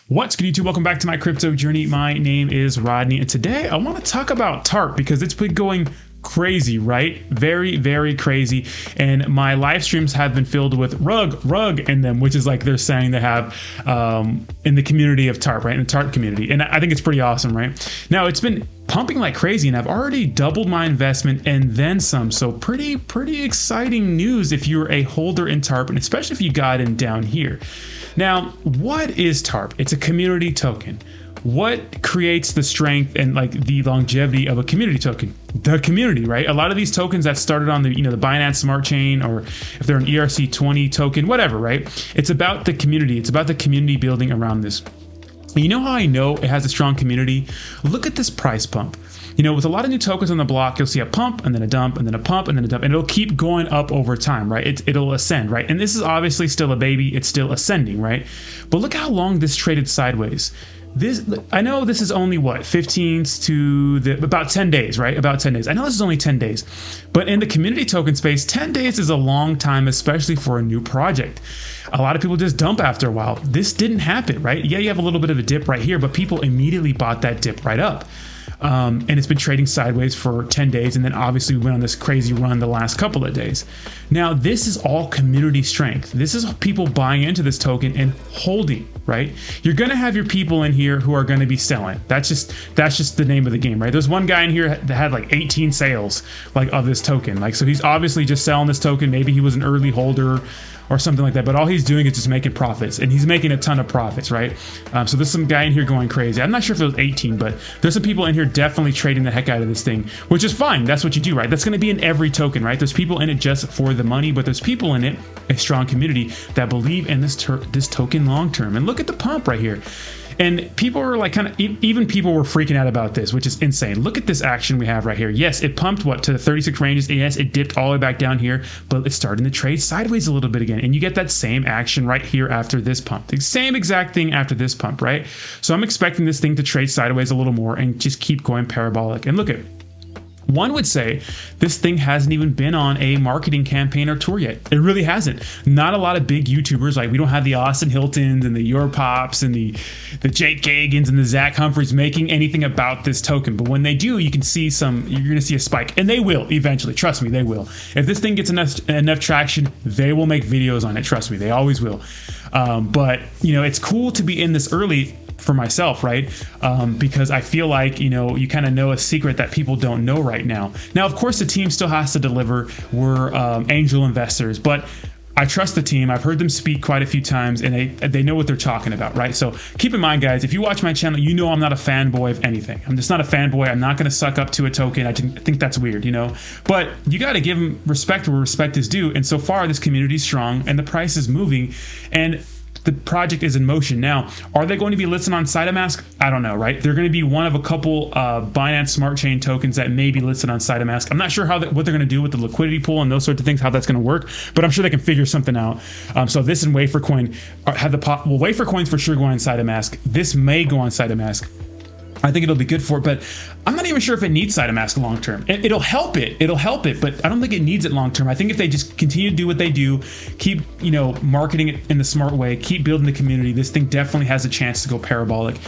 What's good, YouTube? Welcome back to my crypto journey. My name is Rodney, and today I want to talk about TARP because it's been going crazy, right? Very, very crazy. And my live streams have been filled with rug in them, which is like they're saying they have in the community of TARP, right? In the TARP community. And I think it's pretty awesome, right? Now, it's been pumping like crazy, and I've already doubled my investment and then some. So pretty exciting news if you're a holder in TARP, and especially if you got in down here. Now, what is TARP? It's a community token. What creates the strength and like the longevity of a community token? The community, right? A lot of these tokens that started on the the Binance Smart Chain, or if they're an ERC20 token, whatever, right? It's about the community. It's about the community building around this. And you know how I know it has a strong community? Look at this price pump. With a lot of new tokens on the block, you'll see a pump and then a dump and then a pump and then a dump, and it'll keep going up over time, right? It'll ascend, right? And this is obviously still a baby. It's still ascending, right? But look how long this traded sideways. I know this is only what, 15s to about 10 days, right? About 10 days. I know this is only 10 days, but in the community token space, 10 days is a long time, especially for a new project. A lot of people just dump after a while. This didn't happen, right? Yeah, you have a little bit of a dip right here, but people immediately bought that dip right up. And it's been trading sideways for 10 days. And then obviously we went on this crazy run the last couple of days. Now, this is all community strength. This is people buying into this token and holding, right? You're going to have your people in here who are going to be selling. That's just the name of the game, right? There's one guy in here that had like 18 sales like of this token. So he's obviously just selling this token. Maybe he was an early holder or something like that, but all he's doing is just making profits, and he's making a ton of profits, right? So there's some guy in here going crazy. I'm not sure if it was 18, but there's some people in here definitely trading the heck out of this thing, which is fine. That's what you do, right? That's going to be in every token, right? There's people in it just for the money, but there's people in it, a strong community that believe in this token long term. And look at the pump right here. And people were like even people were freaking out about this, which is insane. Look at this action we have right here. Yes, it pumped to the 36 ranges. And yes, it dipped all the way back down here, but it's starting to trade sideways a little bit again. And you get that same action right here after this pump. The same exact thing after this pump, right? So I'm expecting this thing to trade sideways a little more and just keep going parabolic. And look at one would say this thing hasn't even been on a marketing campaign or tour yet. It really hasn't. Not a lot of big YouTubers, like we don't have the Austin Hiltons and the Your Pops and the Jake Gagans and the Zach Humphreys making anything about this token. But when they do, you can see you're going to see a spike, and they will eventually. Trust me, they will. If this thing gets enough traction, they will make videos on it. Trust me, they always will. But it's cool to be in this early for myself, right? Because I feel like, you kind of know a secret that people don't know right now. Now, of course, the team still has to deliver. We're angel investors, but I trust the team. I've heard them speak quite a few times, and they know what they're talking about, right? So keep in mind, guys, if you watch my channel, you know I'm not a fanboy of anything. I'm just not a fanboy. I'm not going to suck up to a token. I think that's weird, But you got to give them respect where respect is due. And so far, this community is strong, and the price is moving, and the project is in motion. Now, are they going to be listed on SideMask? I don't know, right? They're going to be one of a couple Binance Smart Chain tokens that may be listed on SideMask. I'm not sure what they're going to do with the liquidity pool and those sorts of things, how that's going to work, but I'm sure they can figure something out. So this and Wafercoin have Wafercoin's for sure going on SideMask. This may go on SideMask. I think it'll be good for it, but I'm not even sure if it needs SideMask long term. It'll help it, but I don't think it needs it long term. I think if they just continue to do what they do, keep marketing it in the smart way, keep building the community, this thing definitely has a chance to go parabolic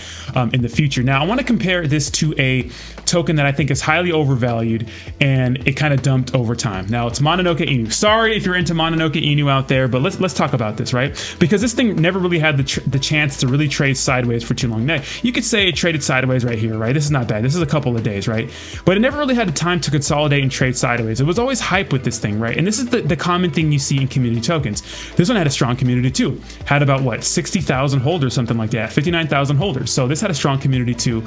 in the future. Now, I want to compare this to a token that I think is highly overvalued, and it kind of dumped over time. Now, it's Mononoke Inu. Sorry if you're into Mononoke Inu out there, but let's talk about this, right? Because this thing never really had the chance to really trade sideways for too long. Now, you could say it traded sideways right here, right? This is not bad. This is a couple of days, right? But it never really had the time to consolidate and trade sideways. It was always hype with this thing, right? And this is the common thing you see in community tokens. This one had a strong community too. Had about what, 60,000 holders, something like that, 59,000 holders. So this had a strong community too.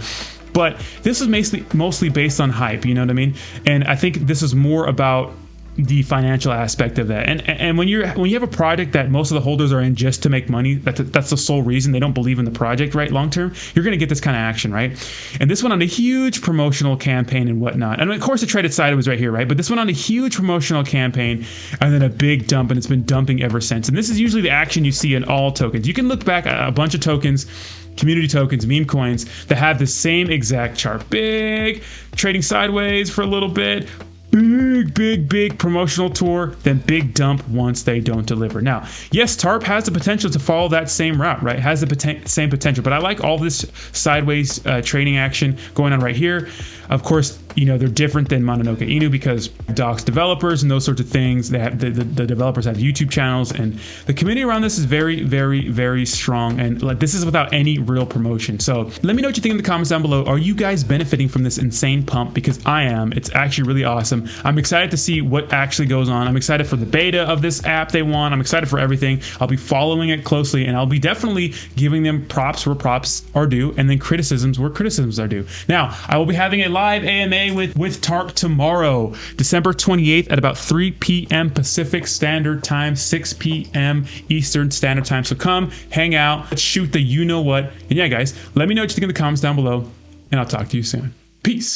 But this is mostly based on hype, you know what I mean? And I think this is more about the financial aspect of that. And when you have a project that most of the holders are in just to make money, that's the sole reason. They don't believe in the project, right? Long term, you're going to get this kind of action, right? And this went on a huge promotional campaign and whatnot. And of course, it traded sideways right here, right? But this went on a huge promotional campaign and then a big dump, and it's been dumping ever since. And this is usually the action you see in all tokens. You can look back at a bunch of tokens, community tokens, meme coins that have the same exact chart. Big, trading sideways for a little bit, big, big promotional tour, then big dump once they don't deliver. Now, yes, TARP has the potential to follow that same route, right? Has the same potential, but I like all this sideways trading action going on right here. Of course, you know, they're different than Mononoke Inu because docs developers and those sorts of things. They have, the developers have YouTube channels, and the community around this is very strong. And like, this is without any real promotion. So let me know what you think in the comments down below. Are you guys benefiting from this insane pump? Because I am. It's actually really awesome. I'm excited to see what actually goes on. I'm excited for the beta of this app they want. I'm excited for everything. I'll be following it closely, and I'll be definitely giving them props where props are due, and then criticisms where criticisms are due. Now, I will be having a live AMA with TARP tomorrow, December 28th at about 3 p.m. Pacific Standard Time, 6 p.m. Eastern Standard Time. So come, hang out, let's shoot the you know what. And yeah, guys, let me know what you think in the comments down below, and I'll talk to you soon. Peace.